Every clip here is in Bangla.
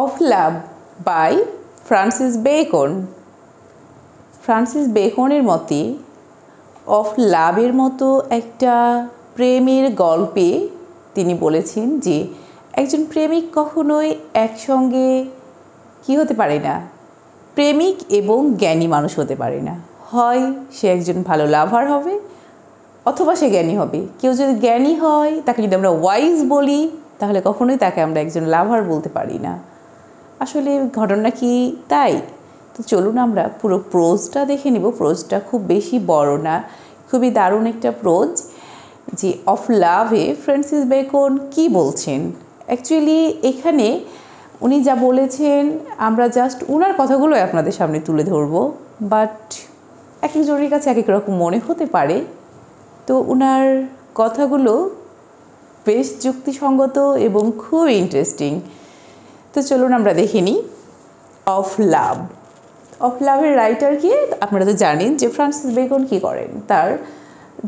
Of love by Francis Bacon. Francis বেকনের মতে অফ লাভের মতো একটা প্রেমের গল্পে তিনি বলেছেন যে একজন প্রেমিক কখনোই একসঙ্গে কি হতে পারে না, প্রেমিক এবং জ্ঞানী মানুষ হতে পারে না। হয় সে একজন ভালো লাভার হবে অথবা সে জ্ঞানী হবে। কেউ যদি জ্ঞানী হয় তাকে যদি আমরা ওয়াইজ বলি তাহলে কখনোই তাকে আমরা একজন লাভার বলতে পারি না। আসলে ঘটনা কি তাই? তো চলুন আমরা পুরো প্রোজটা দেখে নিব। প্রোজটা খুব বেশি বড় না, খুবই দারুণ একটা প্রোজ। যে অফ লাভে ফ্রান্সিস বেকন কি বলছেন, অ্যাকচুয়ালি এখানে উনি যা বলেছেন আমরা জাস্ট ওনার কথাগুলোই আপনাদের সামনে তুলে ধরবো, বাট এক একজনের কাছে এক এক রকম মনে হতে পারে। তো ওনার কথাগুলো বেশ যুক্তিসঙ্গত এবং খুব ইন্টারেস্টিং। তো চলুন আমরা দেখে নিই অফ লাভ। অফ লাভের রাইটার কি আপনারা তো জানেন যে ফ্রান্সিস বেকন কী করেন, তার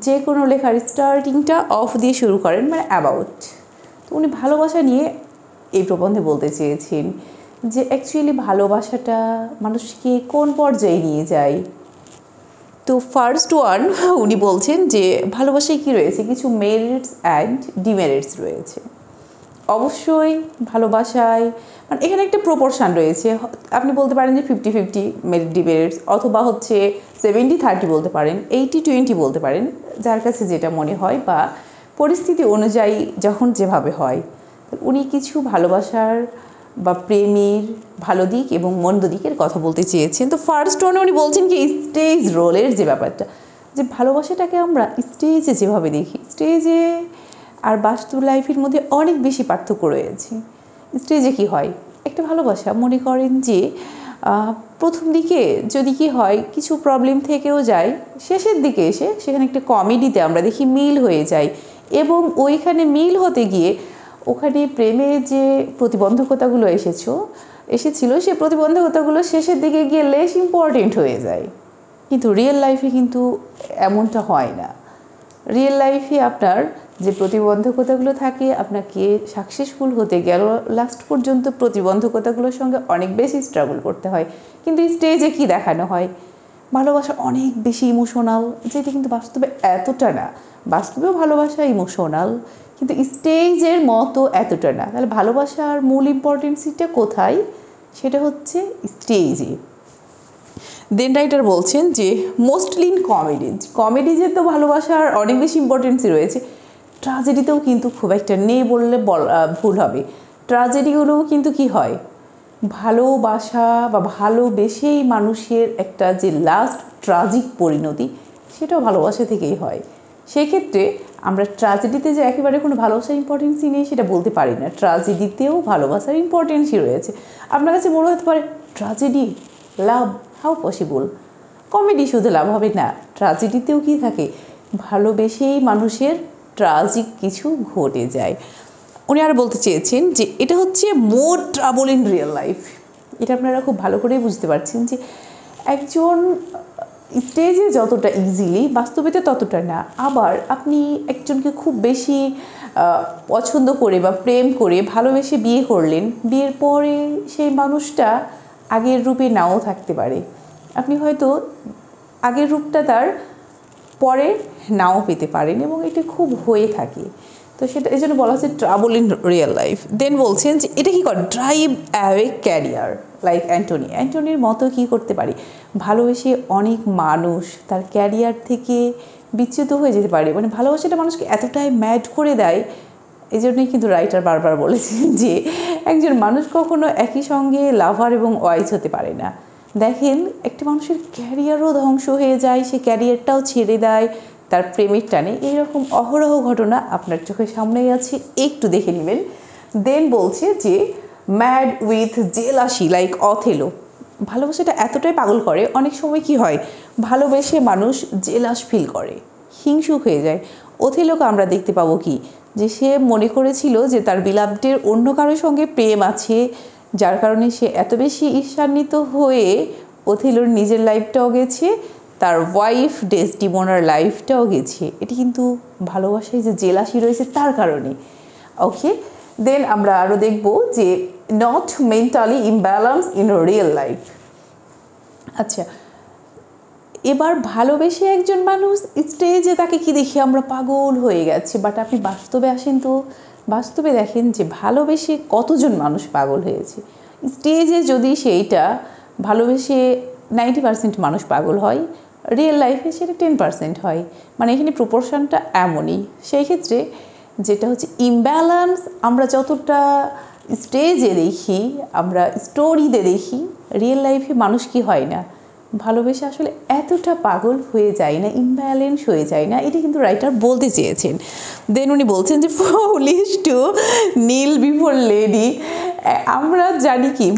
যে কোনো লেখার স্টার্টিংটা অফ দিয়ে শুরু করেন, মানে অ্যাবাউট। তো উনি ভালোবাসা নিয়ে এই প্রবন্ধে বলতে চেয়েছেন যে অ্যাকচুয়ালি ভালোবাসাটা মানুষকে কোন পর্যায়ে নিয়ে যায়। তো ফার্স্ট ওয়ান উনি বলছেন যে ভালোবাসায় কী রয়েছে, কিছু মেরিটস অ্যান্ড ডিমেরিটস রয়েছে। অবশ্যই ভালোবাসায় মানে এখানে একটা প্রপোর্শন রয়েছে। আপনি বলতে পারেন যে 50-50 মেরিট ডিমেরিটস, অথবা হচ্ছে 70-30 বলতে পারেন, 80-20 বলতে পারেন, যার কাছে যেটা মনে হয় বা পরিস্থিতি অনুযায়ী যখন যেভাবে হয়। উনি কিছু ভালোবাসার বা প্রেমের ভালো দিক এবং মন্দ দিকের কথা বলতে চেয়েছেন। তো ফার্স্ট ওয়ানে উনি বলছেন কি স্টেজ রোলের যে ব্যাপারটা, যে ভালোবাসাটাকে আমরা স্টেজে যেভাবে দেখি, স্টেজে আর বাস্তব লাইফের মধ্যে অনেক বেশি পার্থক্য রয়েছে। স্টেজে কি হয়, একটা ভালোবাসা মনে করেন যে প্রথম দিকে যদি কি হয় কিছু প্রবলেম থেকেও যায়, শেষের দিকে এসে সেখানে একটা কমেডিতে আমরা দেখি মিল হয়ে যায়, এবং ওইখানে মিল হতে গিয়ে ওখানে প্রেমে যে প্রতিবন্ধকতাগুলো এসেছিল সেই প্রতিবন্ধকতাগুলো শেষের দিকে গিয়ে লেস ইম্পর্টেন্ট হয়ে যায়। কিন্তু রিয়েল লাইফে কিন্তু এমনটা হয় না। রিয়েল লাইফে আপনার যে প্রতিবন্ধকতাগুলো থাকে, আপনাকে সাকসেসফুল হতে গেল লাস্ট পর্যন্ত প্রতিবন্ধকতাগুলোর সঙ্গে অনেক বেশি স্ট্রাগল করতে হয়। কিন্তু স্টেজে কি দেখানো হয়, ভালোবাসা অনেক বেশি ইমোশনাল, যেটা কিন্তু বাস্তবে এতটা না। বাস্তবেও ভালোবাসা ইমোশনাল, কিন্তু স্টেজের মতো এতটা না। তাহলে ভালোবাসার মূল ইম্পর্টেন্সিটা কোথায়, সেটা হচ্ছে স্টেজে। দেন রাইটার বলছেন যে মোস্টলি ইন কমেডিজে তো ভালোবাসার অনেক বেশি ইম্পর্টেন্সই রয়েছে, ট্র্যাজেডিতেও কিন্তু খুব একটা নেই বললে ভুল হবে। ট্র্যাজেডিগুলোও কিন্তু কি হয়, ভালোবাসা বা ভালোবেসেই মানুষের একটা যে লাস্ট ট্র্যাজিক পরিণতি, সেটাও ভালোবাসা থেকেই হয়। সেক্ষেত্রে আমরা ট্র্যাজেডিতে যে একেবারে কোনো ভালোবাসার ইম্পর্টেন্সই নেই সেটা বলতে পারি না। ট্র্যাজেডিতেও ভালোবাসার ইম্পর্টেন্সই রয়েছে। আপনার কাছে মনে হতে পারে tragedy love, how possible, comedy শুধু লাভ হবে না, ট্র্যাজেডিতেও কি থাকে, ভালোবেসেই মানুষের ট্র্যাজিক কিছু ঘটে যায়। উনি আর বলতে চেয়েছেন যে এটা হচ্ছে মোর ট্রাবল ইন রিয়েল লাইফ। এটা আপনারা খুব ভালো করেই বুঝতে পারছেন যে একজন স্টেজে যতটা ইজিলি, বাস্তবিতে ততটা না। আবার আপনি একজনকে খুব বেশি পছন্দ করে বা প্রেম করে ভালোবেসে বিয়ে করলেন, বিয়ের পরে সেই মানুষটা আগের রূপে নাও থাকতে পারে। আপনি হয়তো আগের রূপটা তার পরে নাও পেতে পারেন, এবং এটা খুব হয়ে থাকে। তো সেটা এই জন্য বলা হচ্ছে ট্রাবল ইন রিয়েল লাইফ। দেন বলছেন যে এটা কী করে, ড্রাইভ অ্যাওয়ে ক্যারিয়ার লাইক অ্যান্টনির মতো কী করতে পারি, ভালোবেসে অনেক মানুষ তার ক্যারিয়ার থেকে বিচ্যুত হয়ে যেতে পারে। মানে ভালোবাসাটা মানুষকে এতটাই ম্যাড করে দেয়। এই জন্যই কিন্তু রাইটার বারবার বলেছেন যে একজন মানুষ কখনো একই সঙ্গে লাভার এবং ওয়াইজ হতে পারে না। দেখেন একটা মানুষের ক্যারিয়ারও ধ্বংস হয়ে যায়, সে ক্যারিয়ারটাও ছেড়ে দেয় তার প্রেমের টানে। এইরকম অহরহ ঘটনা আপনার চোখের সামনেই আছে, একটু দেখে নেবেন। দেন বলছে যে mad with jealousy like Othello. ভালোবাসাটা এতটাই পাগল করে, অনেক সময় কি হয় ভালোবেসে মানুষ জেলাস ফিল করে, হিংসুক হয়ে যায়। অথেলোকে আমরা দেখতে পাবো কি, যে সে মনে করেছিল যে তার বিলাভডের অন্য কারোর সঙ্গে প্রেম আছে, যার কারণে সে এত বেশি ঈর্ষান্বিত হয়ে ওথেলোর নিজের লাইফটাও গেছে, তার ওয়াইফ ডেসডিমোনার লাইফটাও গেছে। এটি কিন্তু ভালোবাসায় যে জেলাসি রয়েছে তার কারণে। ওকে, দেন আমরা আরও দেখব যে not mentally imbalance in real life. আচ্ছা, এবার ভালোবেসে একজন মানুষ স্টেজে তাকে কি দেখি আমরা পাগল হয়ে গেছে, বাট আপনি বাস্তবে আসেন তো বাস্তবে দেখেন যে ভালোবেসে কতজন মানুষ পাগল হয়েছে। স্টেজে যদি সেইটা ভালোবেসে 90% মানুষ পাগল হয়, রিয়েল লাইফে সেটা 10% হয়। মানে এখানে প্রপোর্শনটা এমনই। সেই ক্ষেত্রে যেটা হচ্ছে ইমব্যালেন্স আমরা যতটা স্টেজে দেখি, আমরা স্টোরিতে দেখি, রিয়েল লাইফে মানুষ কি হয় না, ভালোবেসে আসলে এতটা পাগল হয়ে যায় না, ইমব্যালেন্স হয়ে যায় না। এটি কিন্তু রাইটার বলতে চেয়েছেন। দেন উনি বলছেন যে ফুলিশ টু নীল বিফোর লেডি। আমরা জানি কি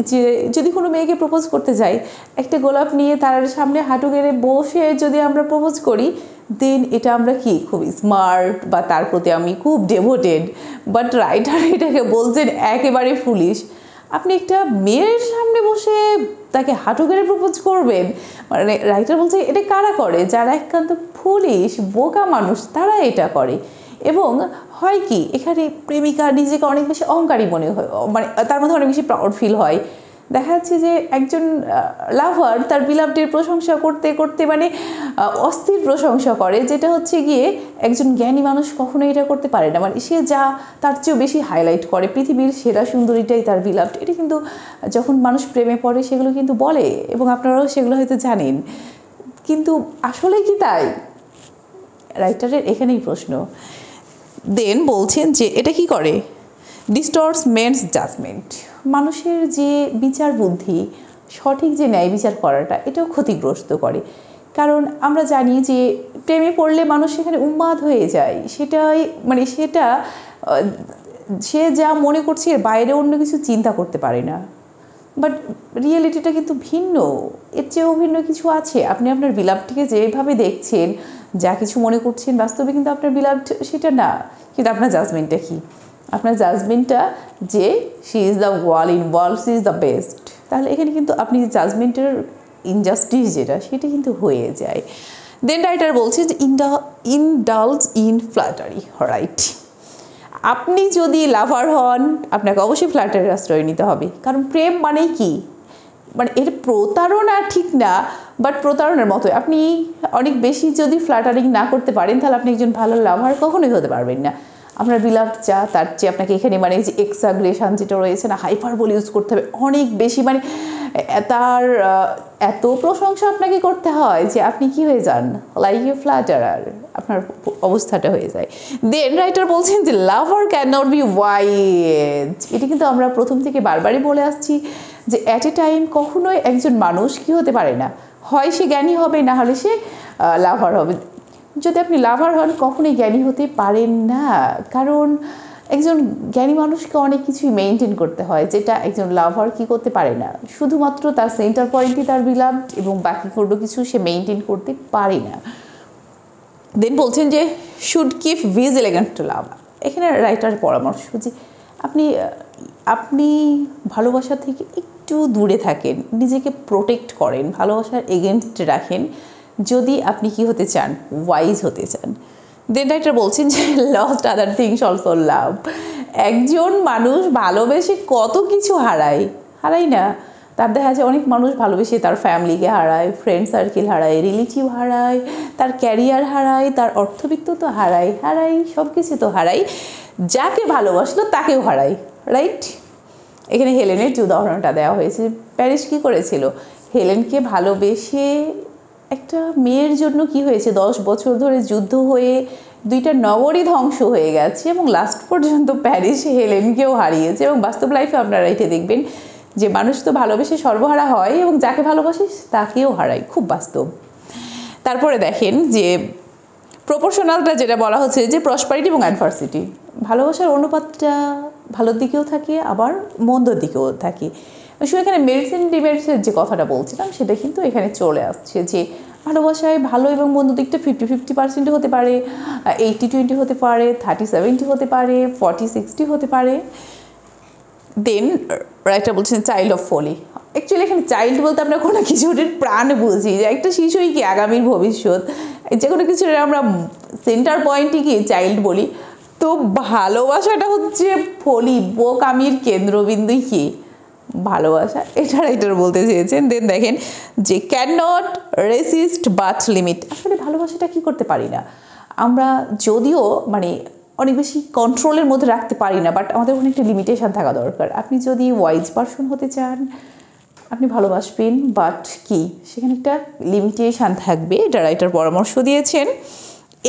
যে যদি কোনো মেয়েকে প্রপোজ করতে যাই, একটা গোলাপ নিয়ে তার সামনে হাঁটু গেড়ে বসে যদি আমরা প্রপোজ করি, দেন এটা আমরা কি খুব স্মার্ট বা তার প্রতি আমি খুব ডেভোটেড। বাট রাইটার এটাকে বলছেন একেবারে ফুলিশ। আপনি একটা মেয়ের সামনে বসে তাকে হাঁটু গেড়ে প্রপোজ করবেন, মানে রাইটার বলছে এটা কারা করে, যারা একান্ত ফুলিশ বোকা মানুষ তারা এটা করে। এবং হয় কি এখানে প্রেমিকা নিজেকে অনেক বেশি অহংকারী মনে হয়, মানে তার মধ্যে অনেক বেশি প্রাউড ফিল হয়। দেখা যাচ্ছে যে একজন লাভার তার বিলাভডের প্রশংসা করতে করতে মানে অস্থির প্রশংসা করে, যেটা হচ্ছে গিয়ে একজন জ্ঞানী মানুষ কখনো এটা করতে পারে না। মানে সে যা তার চেয়েও বেশি হাইলাইট করে, পৃথিবীর সেরা সুন্দরীটাই তার বিলাভড। এটা কিন্তু যখন মানুষ প্রেমে পড়ে সেগুলো কিন্তু বলে, এবং আপনারাও সেগুলো হয়তো জানেন, কিন্তু আসলে কি তাই? রাইটারের এখানেই প্রশ্ন। দেন বলছেন যে এটা কি করে, ডিস্টর্টস মেন্স জাজমেন্ট। মানুষের যে বিচার বুদ্ধি, সঠিক যে ন্যায় বিচার করাটা, এটাও ক্ষতিগ্রস্ত করে। কারণ আমরা জানি যে প্রেমে পড়লে মানুষ সেখানে উন্মাদ হয়ে যায়, সেটাই মানে সেটা সে যা মনে করছে এর বাইরে অন্য কিছু চিন্তা করতে পারে না। বাট রিয়েলিটিটা কিন্তু ভিন্ন, এর চেয়েও ভিন্ন কিছু আছে। আপনি আপনার বিলাভডকে যেভাবে দেখছেন, যা কিছু মনে করছেন, বাস্তবে কিন্তু আপনার বিলাভড সেটা না। কিন্তু আপনার জাজমেন্টটা কি? আপনার জাজমেন্টটা যে she is the wall in wall, she is the best. তাহলে এখানে কিন্তু আপনি জাজমেন্টের ইনজাস্টিস যেটা, সেটা কিন্তু হয়ে যায়। দেন রাইটার বলছে যে ইনডালজ ইন ফ্ল্যাটারি, রাইট। আপনি যদি লাভার হন, আপনাকে অবশ্যই ফ্ল্যাটারির আশ্রয় নিতে হবে। কারণ প্রেম মানেই কি, মানে এর প্রতারণা ঠিক না, বাট প্রতারণার মতোই। আপনি অনেক বেশি যদি ফ্ল্যাটারিং না করতে পারেন, তাহলে আপনি একজন ভালো লাভার কখনোই হতে পারবেন না। আপনার বিলাভড যা, তার চেয়ে আপনাকে এখানে মানে যে এক্সাগ্রেশন যেটা রয়েছে না, হাইপারবোল ইউজ করতে হবে অনেক বেশি, মানে তার এত প্রশংসা আপনাকে করতে হয় যে আপনি কি হয়ে যান, লাইক এ ফ্ল্যাটারার, আপনার অবস্থাটা হয়ে যায়। দেন রাইটার বলছেন যে লাভার ক্যান নট বি ওয়াইজ। এটা কিন্তু আমরা প্রথম থেকে বারবারই বলে আসছি যে অ্যাট এ টাইম কখনোই একজন মানুষ কি হতে পারে না, হয় সে জ্ঞানী হবে, না হলে সে লাভার হবে। যদি আপনি লাভার হন, কখনোই জ্ঞানী হতে পারেন না। কারণ একজন জ্ঞানী মানুষকে অনেক কিছুই মেনটেন করতে হয়, যেটা একজন লাভার কি করতে পারে না। শুধুমাত্র তার সেন্টার পয়েন্টই তার বিলাভড, এবং বাকি কোনো কিছু সে মেনটেন করতে পারে না। দেন বলছেন যে শুড কিপ ভিজিলেন্ট টু লাভ। এখানে রাইটার পরামর্শ যে আপনি ভালোবাসা থেকে একটু দূরে থাকেন, নিজেকে প্রোটেক্ট করেন, ভালোবাসার এগেনস্টে রাখেন, যদি আপনি কি হতে চান, ওয়াইজ হতে চান। দেন রাইটার বলছেন যে lost other things also love. একজন মানুষ ভালোবেসে কত কিছু হারায় না। তার দেখা যায় অনেক মানুষ ভালোবেসে তার ফ্যামিলিকে হারায়, ফ্রেন্ড সার্কেল হারায়, রিলেটিভ হারায়, তার ক্যারিয়ার হারায়, তার অর্থবিত্ত তো হারায়, সব কিছু তো হারায়। যাকে ভালোবাসলো তাকেও হারায়, রাইট। এখানে হেলেনের যে উদাহরণটা দেওয়া হয়েছে, প্যারিস কী করেছিল, হেলেনকে ভালোবেসে একটা মেয়ের জন্য কি হয়েছে, 10 বছর ধরে যুদ্ধ হয়ে 2টা নগরই ধ্বংস হয়ে গেছে, এবং লাস্ট পর্যন্ত প্যারিস হেলেনকেও হারিয়েছে। এবং বাস্তব লাইফে আপনারা এটা দেখবেন যে মানুষ তো ভালোবেসে সর্বহারা হয়, এবং যাকে ভালোবাসে তাকেও হারায়, খুব বাস্তব। তারপরে দেখেন যে প্রপোর্শনালটা যেটা বলা হচ্ছে যে প্রসপারিটি এবং অ্যাডভার্সিটি, ভালোবাসার অনুপাতটা ভালোর দিকেও থাকে, আবার মন্দর দিকেও থাকে। এখানে মেরিটস এন্ড ডিমেরিটসের যে কথাটা বলছিলাম, সেটা কিন্তু এখানে চলে আসছে যে ভালোবাসায় ভালো এবং মন্দ দিকটা 50-50% হতে পারে, 80-20 হতে পারে, 30-70 হতে পারে, 40-60 হতে পারে। দেন রাইটার বলছেন চাইল্ড অফ ফলি। অ্যাকচুয়ালি এখানে চাইল্ড বলতে আমরা কোনো কিছুর প্রাণ বুঝি, যে একটা শিশুই কি আগামীর ভবিষ্যৎ, যে কোনো কিছুর আমরা সেন্টার পয়েন্টই কি চাইল্ড বলি। তো ভালোবাসাটা হচ্ছে ফলি বোকামির কেন্দ্রবিন্দুই কি ভালোবাসা, এটা রাইটার বলতে চেয়েছেন। দেন দেখেন যে can not racist but limit, আসলে ভালোবাসাটা কি করতে পারি না আমরা, যদিও মানে অনেক বেশি কন্ট্রোলের মধ্যে রাখতে পারি না, বাট আমাদের অনেক একটা লিমিটেশান থাকা দরকার। আপনি যদি ওয়াইজ পারসন হতে চান আপনি ভালোবাসবেন, বাট কি সেখানে একটা লিমিটেশান থাকবে, এটা রাইটার পরামর্শ দিয়েছেন।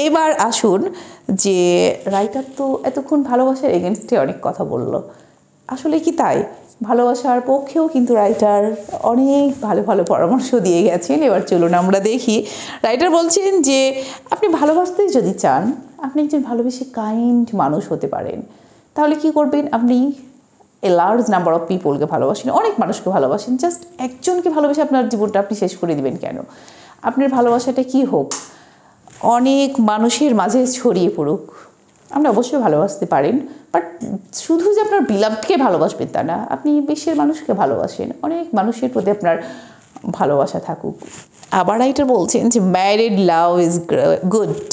এবার আসুন যে রাইটার তো এতক্ষণ ভালোবাসার এগেনস্টে অনেক কথা বলল, আসলে কি তাই? ভালোবাসার পক্ষেও কিন্তু রাইটার অনেক ভালো ভালো পরামর্শ দিয়ে গেছেন। এবার চলুন আমরা দেখি। রাইটার বলছেন যে আপনি ভালোবাসতে যদি চান, আপনি একজন ভালোবেসে কাইন্ড মানুষ হতে পারেন। তাহলে কি করবেন? আপনি এ লার্জ নাম্বার অফ পিপলকে ভালোবাসেন, অনেক মানুষকে ভালোবাসেন, জাস্ট একজনকে ভালোবেসে আপনার জীবনটা আপনি শেষ করে দিবেন কেন? আপনার ভালোবাসাটা কি হোক, অনেক মানুষের মাঝে ছড়িয়ে পড়ুক। আপনি অবশ্যই ভালোবাসতে পারেন, বাট শুধু যে আপনার বিলাভকে ভালোবাসবেন তা না, আপনি বিশ্বের মানুষকে ভালোবাসেন, অনেক মানুষের প্রতি আপনার ভালোবাসা থাকুক। আবার রাইটার বলছেন যে ম্যারিড লাভ ইজ গুড,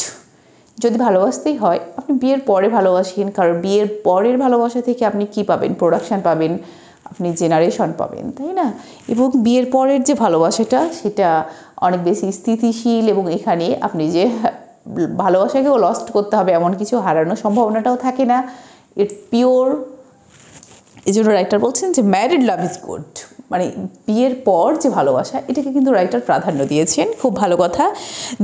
যদি ভালোবাসতেই হয় আপনি বিয়ের পরে ভালোবাসেন, কারণ বিয়ের পরের ভালোবাসা থেকে আপনি কি পাবেন? প্রোডাকশান পাবেন, আপনি জেনারেশন পাবেন, তাই না? এবং বিয়ের পরের যে ভালোবাসাটা সেটা অনেক বেশি স্থিতিশীল, এবং এখানে আপনি যে ভালোবাসাকেও লস্ট করতে হবে এমন কিছু হারানোর সম্ভাবনাটাও থাকে না, ইটস পিওর। এই জন্য রাইটার বলছেন যে ম্যারিড লাভ ইজ গুড, মানে বিয়ের পর যে ভালোবাসা এটাকে কিন্তু রাইটার প্রাধান্য দিয়েছেন, খুব ভালো কথা।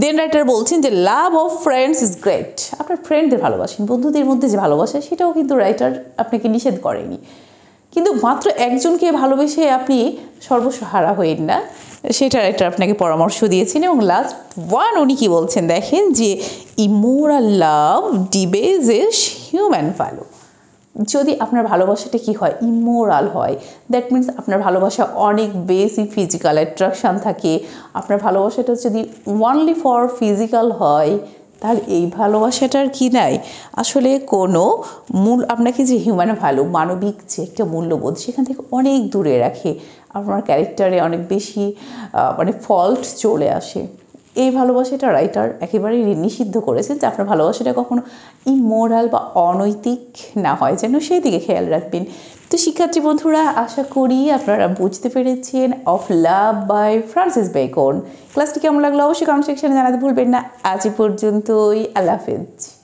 দেন রাইটার বলছেন যে love of friends is great, আপনার ফ্রেন্ডদের ভালোবাসেন, বন্ধুদের মধ্যে যে ভালোবাসা সেটাও কিন্তু রাইটার আপনাকে নিষেধ করেনি, কিন্তু মাত্র একজনকে ভালোবেসে আপনি সর্বস্ব হারা হইন না, সেটা রাইটার আপনাকে পরামর্শ দিয়েছেন। এবং লাস্ট ওয়ান উনি কী বলছেন দেখেন যে ইমোরাল লাভ ডিবেজেস হিউম্যান ভ্যালু, যদি আপনার ভালোবাসাটা কি হয়? ইমোরাল হয়, দ্যাট মিনস আপনার ভালোবাসা অনেক বেশি ফিজিক্যাল অ্যাট্রাকশান থাকে। আপনার ভালোবাসাটা যদি ওনলি ফর ফিজিক্যাল হয়, তাহলে এই ভালোবাসাটার কি নাই আসলে কোনো মূল, আপনাকে যে হিউম্যান ভ্যালু, মানবিক যে একটা মূল্যবোধ, সেখান থেকে অনেক দূরে রাখে, আপনার ক্যারেক্টারে অনেক বেশি মানে ফল্ট চলে আসে। এই ভালোবাসাটা রাইটার একেবারেই নিষিদ্ধ করেছেন, যে আপনার ভালোবাসাটা কখনো ইমোরাল বা অনৈতিক না হয়, যেন সেই দিকে খেয়াল রাখবেন। তো শিক্ষার্থী বন্ধুরা, আশা করি আপনারা বুঝতে পেরেছেন of love by Francis Bacon. ক্লাসটি কেমন লাগলো অবশ্যই কমেন্ট সেকশনে জানাতে ভুলবেন না। আজ পর্যন্তই, আল্লাহ হাফেজ।